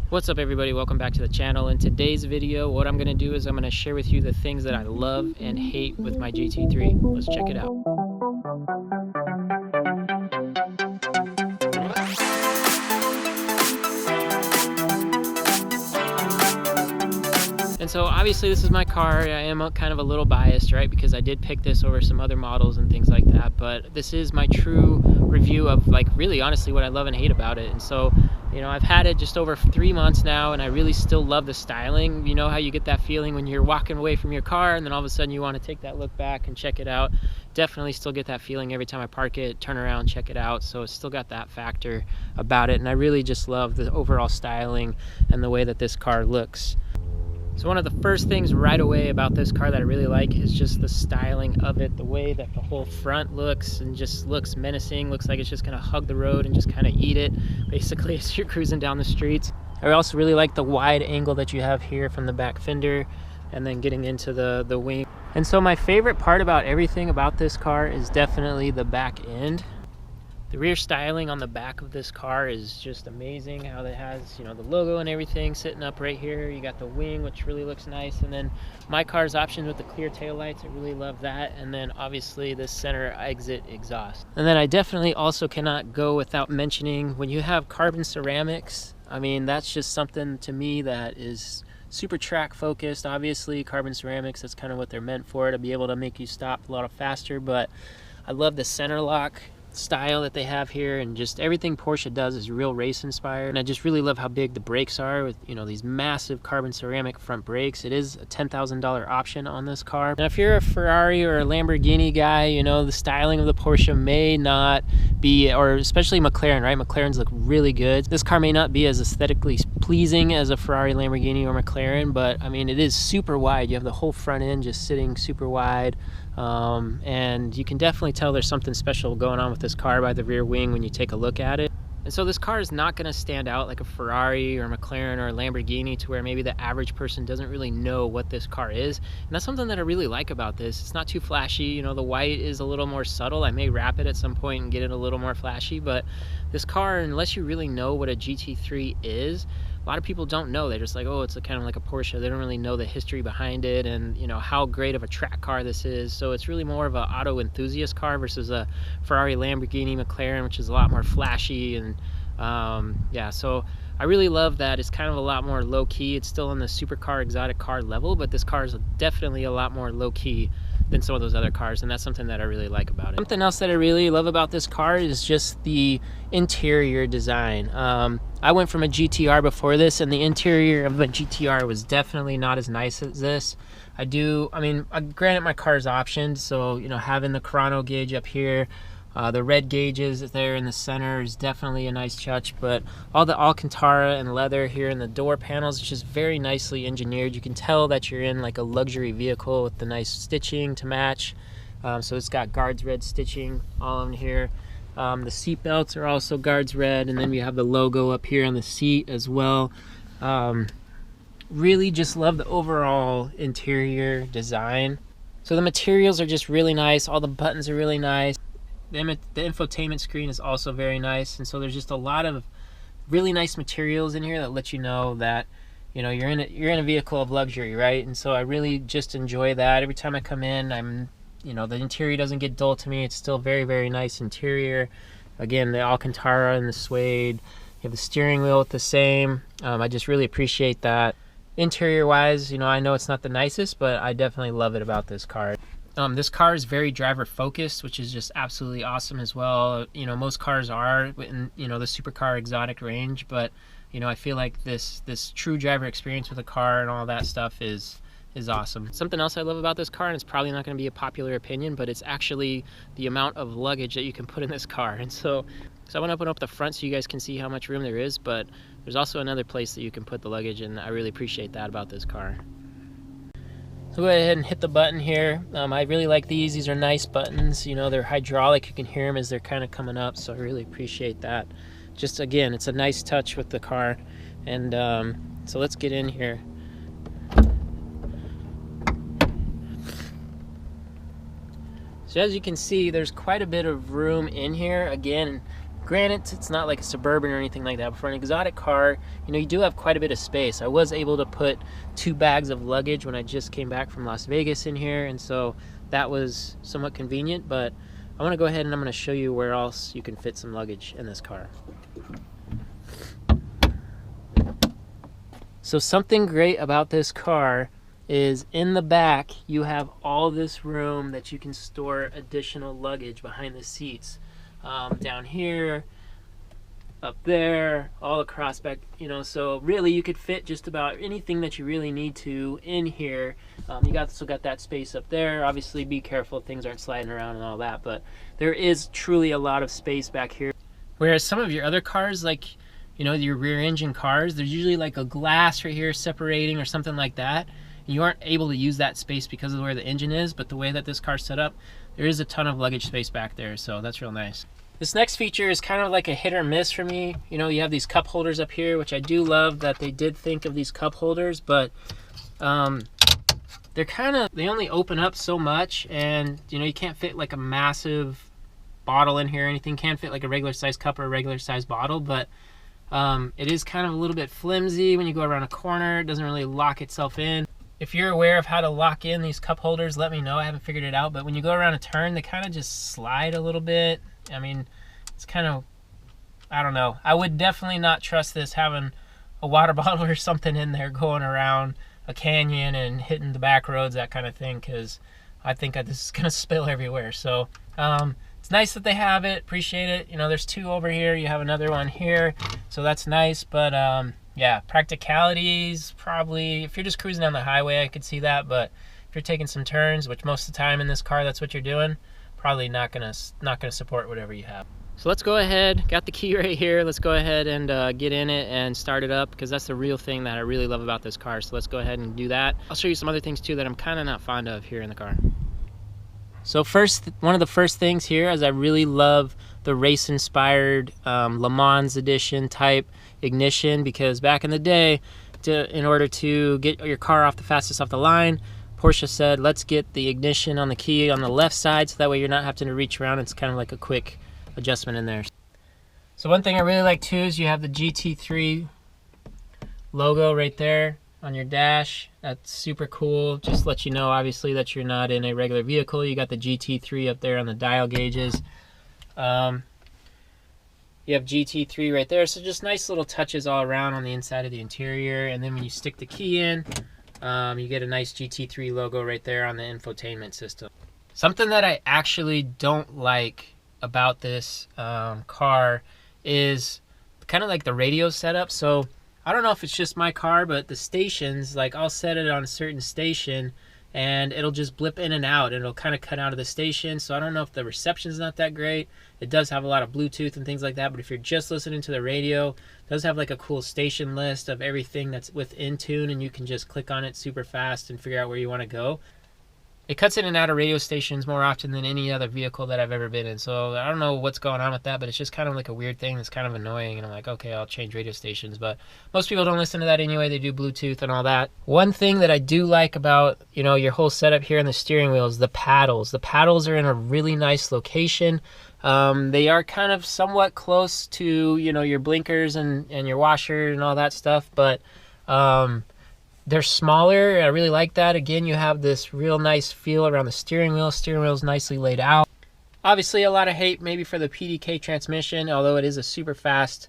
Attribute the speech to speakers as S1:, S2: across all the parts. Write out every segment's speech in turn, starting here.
S1: What's up everybody, welcome back to the channel. In today's video, what I'm going to do is I'm going to share with you the things that I love and hate with my GT3. Let's check it out. And so obviously this is my car. I am kind of a little biased, right? Because I did pick this over some other models and things like that. But this is my true review of like really honestly what I love and hate about it. And so, you know, I've had it just over 3 months now and I really still love the styling. You know how you get that feeling when you're walking away from your car and then all of a sudden you want to take that look back and check it out. Definitely still get that feeling every time I park it, turn around, check it out. So it's still got that factor about it. And I really just love the overall styling and the way that this car looks. So one of the first things right away about this car that I really like is just the styling of it, the way that the whole front looks and just looks menacing, looks like it's just gonna hug the road and just kind of eat it, basically, as you're cruising down the streets. I also really like the wide angle that you have here from the back fender and then getting into the wing. And so my favorite part about everything about this car is definitely the back end. The rear styling on the back of this car is just amazing, how it has, you know, the logo and everything sitting up right here. You got the wing, which really looks nice, and then my car's option with the clear taillights, I really love that. And then obviously this center exit exhaust. And then I definitely also cannot go without mentioning when you have carbon ceramics, I mean, that's just something to me that is super track focused. Obviously carbon ceramics, that's kind of what they're meant for, to be able to make you stop a lot faster. But I love the center lock style that they have here, and just everything Porsche does is real race inspired. And I just really love how big the brakes are with, you know, these massive carbon ceramic front brakes. It is a $10,000 option on this car. Now if you're a Ferrari or a Lamborghini guy, you know, the styling of the Porsche may not be, or especially McLaren, right? McLarens look really good. This car may not be as aesthetically pleasing as a Ferrari, Lamborghini, or McLaren, but I mean, it is super wide. You have the whole front end just sitting super wide. And you can definitely tell there's something special going on with this car by the rear wing when you take a look at it. And so this car is not going to stand out like a Ferrari or a McLaren or a Lamborghini, to where maybe the average person doesn't really know what this car is. And that's something that I really like about this. It's not too flashy. You know, the white is a little more subtle. I may wrap it at some point and get it a little more flashy, but this car, unless you really know what a GT3 is, a lot of people don't know. They're just like, oh, it's kind of like a Porsche. They don't really know the history behind it and, you know, how great of a track car this is. So it's really more of an auto enthusiast car versus a Ferrari, Lamborghini, McLaren, which is a lot more flashy. And yeah, so I really love that. It's kind of a lot more low-key. It's still in the supercar, exotic car level, but this car is definitely a lot more low-key than some of those other cars, and that's something that I really like about it. Something else that I really love about this car is just the interior design. I went from a GTR before this, and the interior of a GTR was definitely not as nice as this. I mean, granted my car is optioned, so, you know, having the chrono gauge up here, the red gauges there in the center is definitely a nice touch, but all the Alcantara and leather here in the door panels is just very nicely engineered. You can tell that you're in like a luxury vehicle with the nice stitching to match. So it's got guards red stitching all in here. The seat belts are also guards red, and then we have the logo up here on the seat as well. Really just love the overall interior design. So the materials are just really nice. All the buttons are really nice. The infotainment screen is also very nice, and so there's just a lot of really nice materials in here that let you know that, you know, you're in a vehicle of luxury, right? And so I really just enjoy that. Every time I come in, you know, the interior doesn't get dull to me. It's still very, very nice interior. Again, the Alcantara and the suede. You have the steering wheel with the same. I just really appreciate that. Interior wise, you know, I know it's not the nicest, but I definitely love it about this car. This car is very driver focused, which is just absolutely awesome as well. You know, most cars are in, you know, the supercar exotic range, but, you know, I feel like this true driver experience with a car and all that stuff is awesome. Something else I love about this car, and it's probably not going to be a popular opinion, but it's actually the amount of luggage that you can put in this car. And so I want to open up the front so you guys can see how much room there is, but there's also another place that you can put the luggage, and I really appreciate that about this car. So go ahead and hit the button here. I really like these. These are nice buttons. You know, they're hydraulic. You can hear them as they're kind of coming up, so I really appreciate that. Just, again, it's a nice touch with the car. And so let's get in here. So as you can see, there's quite a bit of room in here. Again, Granted, it's not like a Suburban or anything like that, but for an exotic car, you know, you do have quite a bit of space. I was able to put 2 bags of luggage when I just came back from Las Vegas in here, and so that was somewhat convenient, but I want to go ahead and I'm going to show you where else you can fit some luggage in this car. So something great about this car is in the back you have all this room that you can store additional luggage behind the seats. Down here, up there, all across back, you know, so really you could fit just about anything that you really need to in here. You still got that space up there. Obviously be careful things aren't sliding around and all that, but there is truly a lot of space back here. Whereas some of your other cars, like, you know, your rear engine cars, there's usually like a glass right here separating or something like that. You aren't able to use that space because of where the engine is, but the way that this car's set up, there is a ton of luggage space back there, so that's real nice. This next feature is kind of like a hit or miss for me. You know, you have these cup holders up here, which I do love that they did think of these cup holders, but they only open up so much, and you know, you can't fit like a massive bottle in here or anything. Can't fit like a regular size cup or a regular size bottle, but it is kind of a little bit flimsy when you go around a corner. It doesn't really lock itself in. If you're aware of how to lock in these cup holders, let me know. I haven't figured it out, but when you go around a turn, they kind of just slide a little bit. I mean, it's kind of, I don't know. I would definitely not trust this having a water bottle or something in there going around a canyon and hitting the back roads, that kind of thing, because I think this is going to spill everywhere. So it's nice that they have it. Appreciate it. You know, there's 2 over here. You have another one here, so that's nice. But yeah, practicalities, probably, if you're just cruising down the highway, I could see that. But if you're taking some turns, which most of the time in this car, that's what you're doing, probably not gonna support whatever you have. So let's go ahead, got the key right here, let's go ahead and get in it and start it up, because that's the real thing that I really love about this car. So let's go ahead and do that. I'll show you some other things too that I'm kind of not fond of here in the car. So first, one of the first things here is I really love the race inspired Le Mans edition type ignition, because back in the day, in order to get your car off the fastest off the line, Porsche said, let's get the ignition on the key on the left side, so that way you're not having to reach around. It's kind of like a quick adjustment in there. So one thing I really like too is you have the GT3 logo right there on your dash. That's super cool. Just let you know, obviously, that you're not in a regular vehicle. You got the GT3 up there on the dial gauges. You have GT3 right there. So just nice little touches all around on the inside of the interior. And then when you stick the key in, you get a nice GT3 logo right there on the infotainment system. Something that I actually don't like about this car is kind of like the radio setup. So I don't know if it's just my car, but the stations, like I'll set it on a certain station and it'll just blip in and out, and it'll kind of cut out of the station. So I don't know if the reception's not that great. It does have a lot of Bluetooth and things like that, but if you're just listening to the radio, it does have like a cool station list of everything that's within tune, and you can just click on it super fast and figure out where you want to go. It cuts in and out of radio stations more often than any other vehicle that I've ever been in. So I don't know what's going on with that, but it's just kind of like a weird thing that's kind of annoying. And I'm like, okay, I'll change radio stations. But most people don't listen to that anyway. They do Bluetooth and all that. One thing that I do like about, you know, your whole setup here in the steering wheel is the paddles. The paddles are in a really nice location. They are kind of somewhat close to, you know, your blinkers and your washer and all that stuff. But they're smaller. I really like that. Again, you have this real nice feel around the steering wheel. Steering wheel is nicely laid out. Obviously, a lot of hate maybe for the PDK transmission, although it is a super fast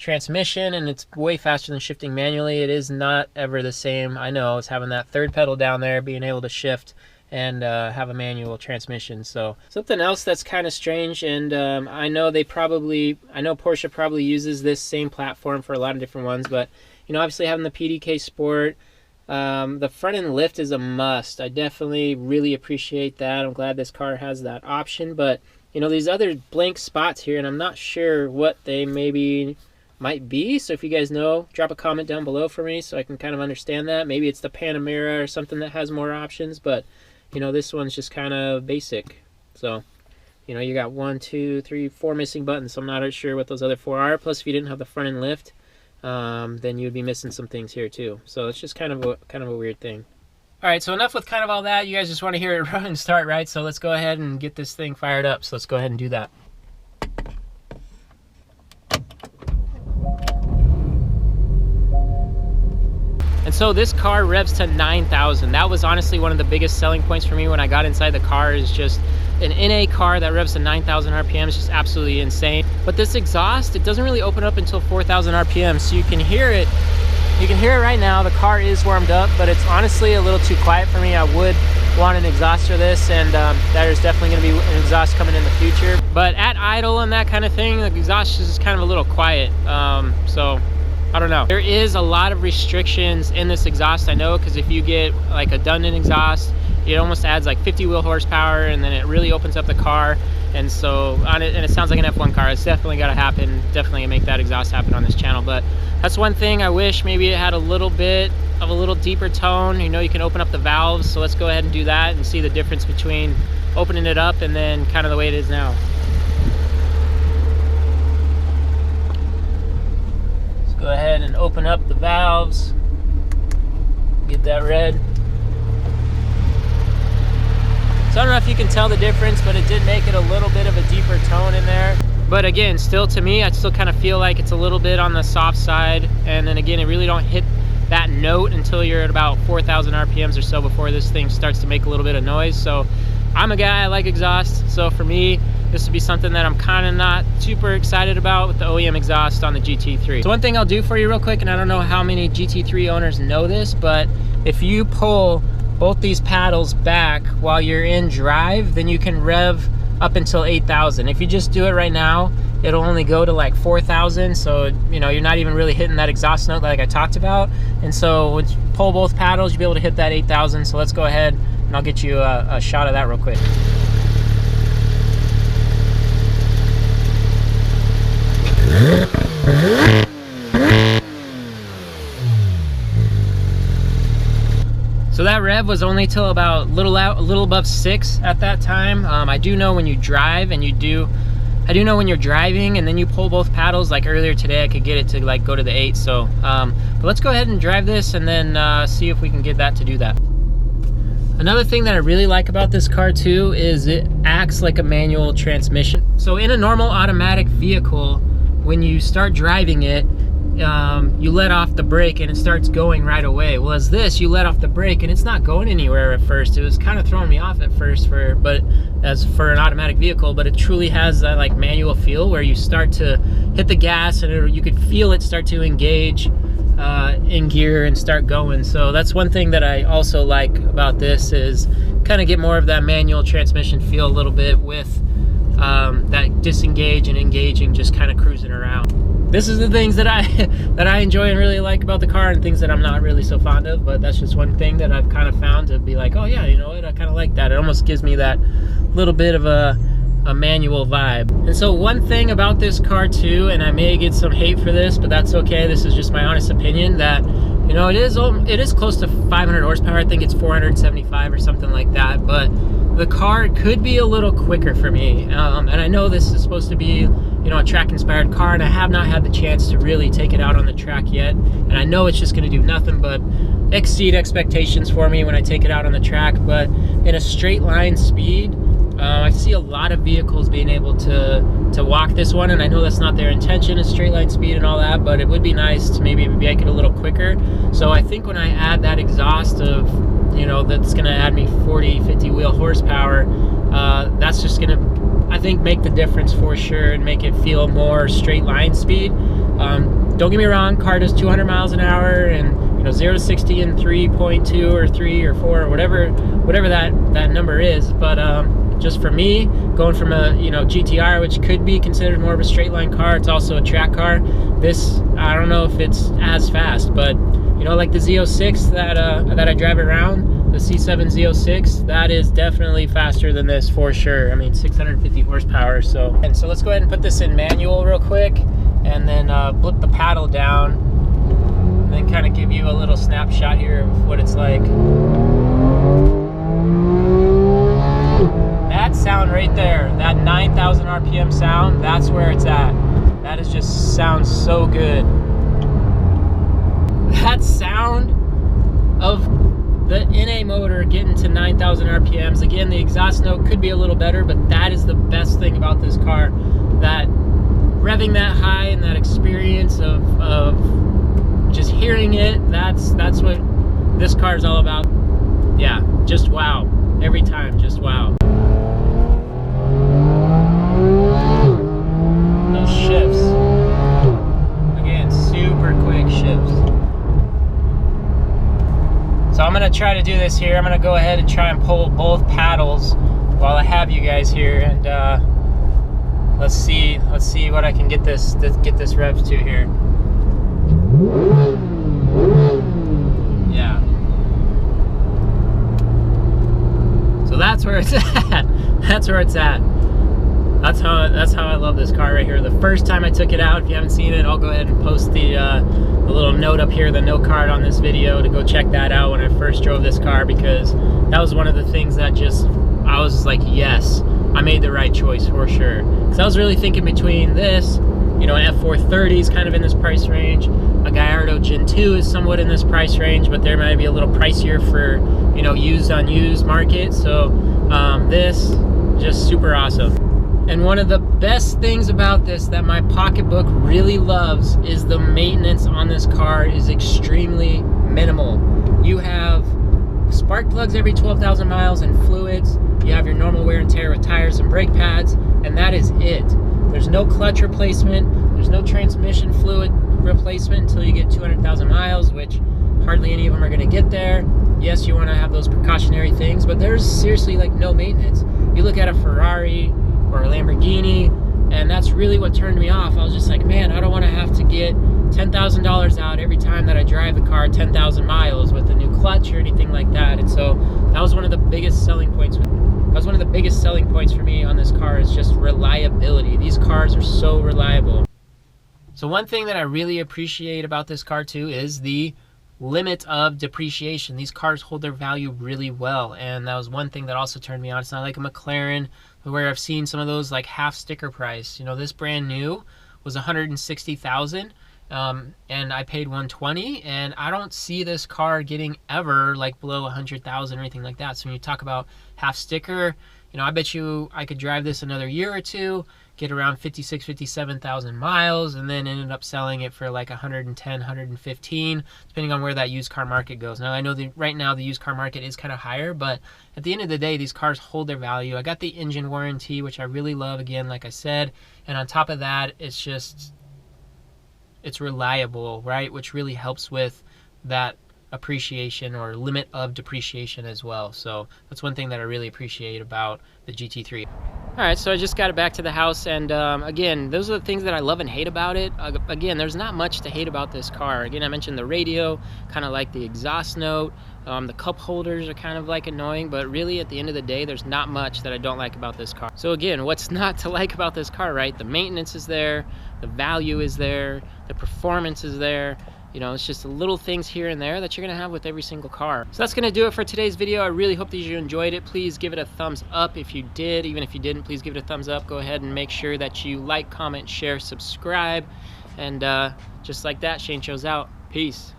S1: transmission and it's way faster than shifting manually. It is not ever the same. I know, it's having that third pedal down there, being able to shift and have a manual transmission. So something else that's kind of strange, and I know Porsche probably uses this same platform for a lot of different ones, but you know, obviously having the PDK Sport, the front end lift is a must. I definitely really appreciate that. I'm glad this car has that option, but you know, these other blank spots here, and I'm not sure what they might be. So if you guys know, drop a comment down below for me so I can kind of understand that. Maybe it's the Panamera or something that has more options, but you know, this one's just kind of basic. So, you know, you got 1, 2, 3, 4 missing buttons. So I'm not sure what those other 4 are. Plus, if you didn't have the front end lift, then you'd be missing some things here too. So it's just kind of a weird thing. All right, so enough with kind of all that. You guys just want to hear it run and start, right? So let's go ahead and get this thing fired up. So let's go ahead and do that. And so this car revs to 9,000. That was honestly one of the biggest selling points for me when I got inside the car, is just an NA car that revs to 9,000 RPM is just absolutely insane. But this exhaust, it doesn't really open up until 4,000 RPM, so you can hear it. You can hear it right now. The car is warmed up, but it's honestly a little too quiet for me. I would want an exhaust for this, and there's definitely going to be an exhaust coming in the future. But at idle and that kind of thing, the exhaust is just kind of a little quiet. So I don't know. There is a lot of restrictions in this exhaust, I know, because if you get like a Dundon exhaust, it almost adds like 50 wheel horsepower, and then it really opens up the car. And so on it, and it sounds like an F1 car. It's definitely got to happen. Definitely make that exhaust happen on this channel. But that's one thing I wish maybe it had a little bit of a little deeper tone. You know, you can open up the valves, so let's go ahead and do that and see the difference between opening it up and then kind of the way it is now. Let's go ahead and open up the valves, get that red. So I don't know if you can tell the difference, but it did make it a little bit of a deeper tone in there. But again, still to me, I still kind of feel like it's a little bit on the soft side. And then again, it really don't hit that note until you're at about 4,000 RPMs or so before this thing starts to make a little bit of noise. So I'm a guy, I like exhaust. So for me, this would be something that I'm kind of not super excited about with the OEM exhaust on the GT3. So one thing I'll do for you real quick, and I don't know how many GT3 owners know this, but if you pull both these paddles back while you're in drive, then you can rev up until 8,000. If you just do it right now, it'll only go to like 4,000. So, you know, you're not even really hitting that exhaust note like I talked about. And so once you pull both paddles, you'll be able to hit that 8,000. So let's go ahead and I'll get you a shot of that real quick. So that rev was only till about a little above 6 at that time. I do know when you drive and I do know when you're driving and then you pull both paddles, like earlier today I could get it to like go to the 8. So but let's go ahead and drive this and then see if we can get that to do that. Another thing that I really like about this car too is it acts like a manual transmission. So in a normal automatic vehicle, when you start driving it, you let off the brake and it starts going right away. Well, as this, you let off the brake and it's not going anywhere at first. It was kind of throwing me off at first as for an automatic vehicle, but it truly has that like manual feel where you start to hit the gas and you could feel it start to engage in gear and start going. So that's one thing that I also like about this, is kind of get more of that manual transmission feel a little bit with that disengage and engaging, just kind of cruising around. This is the things that I enjoy and really like about the car, and things that I'm not really so fond of, but that's just one thing that I've kind of found to be like, oh yeah, you know what, I kind of like that. It almost gives me that little bit of a manual vibe. And so one thing about this car too, and I may get some hate for this, but that's okay, this is just my honest opinion, that you know, it is close to 500 horsepower. I think it's 475 or something like that, but the car could be a little quicker for me. And I know this is supposed to be, you know, a track inspired car, and I have not had the chance to really take it out on the track yet. And I know it's just going to do nothing but exceed expectations for me when I take it out on the track. But in a straight line speed, I see a lot of vehicles being able to walk this one, and I know that's not their intention, is straight line speed and all that, but it would be nice to maybe make it a little quicker. So I think when I add that exhaust of, you know, that's going to add me 40, 50 wheel horsepower, that's just going to, I think, make the difference for sure and make it feel more straight line speed. Don't get me wrong, car does 200 miles an hour and, you know, 0 to 60 in 3.2 or 3 or 4 or whatever that number is. But just for me, going from a, you know, GTR, which could be considered more of a straight line car, it's also a track car. This, I don't know if it's as fast, but you know, like the Z06 that I drive around, the C7 Z06, that is definitely faster than this for sure. I mean, 650 horsepower. So let's go ahead and put this in manual real quick, and then flip the paddle down, and then kind of give you a little snapshot here of what it's like. That sound right there, that 9,000 RPM sound, that's where it's at. That is just sounds so good. That sound of the NA motor getting to 9,000 RPMs, again, the exhaust note could be a little better, but that is the best thing about this car. That revving that high and that experience of just hearing it, that's what this car is all about. Yeah, just wow. Every time, just wow. Those shifts. Again, super quick shifts. So I'm gonna try to do this here. I'm gonna go ahead and try and pull both paddles while I have you guys here, and let's see what I can get this rev to here. Yeah. So that's where it's at. That's where it's at. That's how I love this car right here. The first time I took it out, if you haven't seen it, I'll go ahead and post the little note up here, the note card on this video, to go check that out when I first drove this car, because that was one of the things that I was like, yes, I made the right choice for sure. Because I was really thinking between this, you know, an F430 is kind of in this price range. A Gallardo Gen 2 is somewhat in this price range, but there might be a little pricier for, you know, used on used market. So this, just super awesome. And one of the best things about this that my pocketbook really loves is the maintenance on this car is extremely minimal. You have spark plugs every 12,000 miles and fluids. You have your normal wear and tear with tires and brake pads, and that is it. There's no clutch replacement. There's no transmission fluid replacement until you get 200,000 miles, which hardly any of them are going to get there. Yes, you want to have those precautionary things, but there's seriously like no maintenance. You look at a Ferrari or a Lamborghini, and that's really what turned me off. I was just like, man, I don't want to have to get $10,000 out every time that I drive the car 10,000 miles with a new clutch or anything like that. And so that was one of the biggest selling points. That was one of the biggest selling points for me on this car, is just reliability. These cars are so reliable. So one thing that I really appreciate about this car too is the limit of depreciation. These cars hold their value really well, and that was one thing that also turned me on. It's not like a McLaren where I've seen some of those like half sticker price. You know, this brand new was 160,000, and I paid 120, and I don't see this car getting ever like below 100,000 or anything like that. So when you talk about half sticker, you know, I bet you I could drive this another year or two, get around 56, 57,000 miles, and then ended up selling it for like 110, 115, depending on where that used car market goes. Now, I know that right now the used car market is kind of higher, but at the end of the day, these cars hold their value. I got the engine warranty, which I really love, again, like I said, and on top of that, it's reliable, right? Which really helps with that appreciation or limit of depreciation as well. So that's one thing that I really appreciate about the GT3. All right, so I just got it back to the house, and again, those are the things that I love and hate about it. Again, there's not much to hate about this car. Again, I mentioned the radio, kind of like the exhaust note. The cup holders are kind of like annoying, but really at the end of the day, there's not much that I don't like about this car. So again, what's not to like about this car, right? The maintenance is there, the value is there, the performance is there. You know, it's just the little things here and there that you're gonna have with every single car. So that's gonna do it for today's video. I really hope that you enjoyed it. Please give it a thumbs up if you did. Even if you didn't, please give it a thumbs up. Go ahead and make sure that you like, comment, share, subscribe. And just like that, Shane shows out. Peace.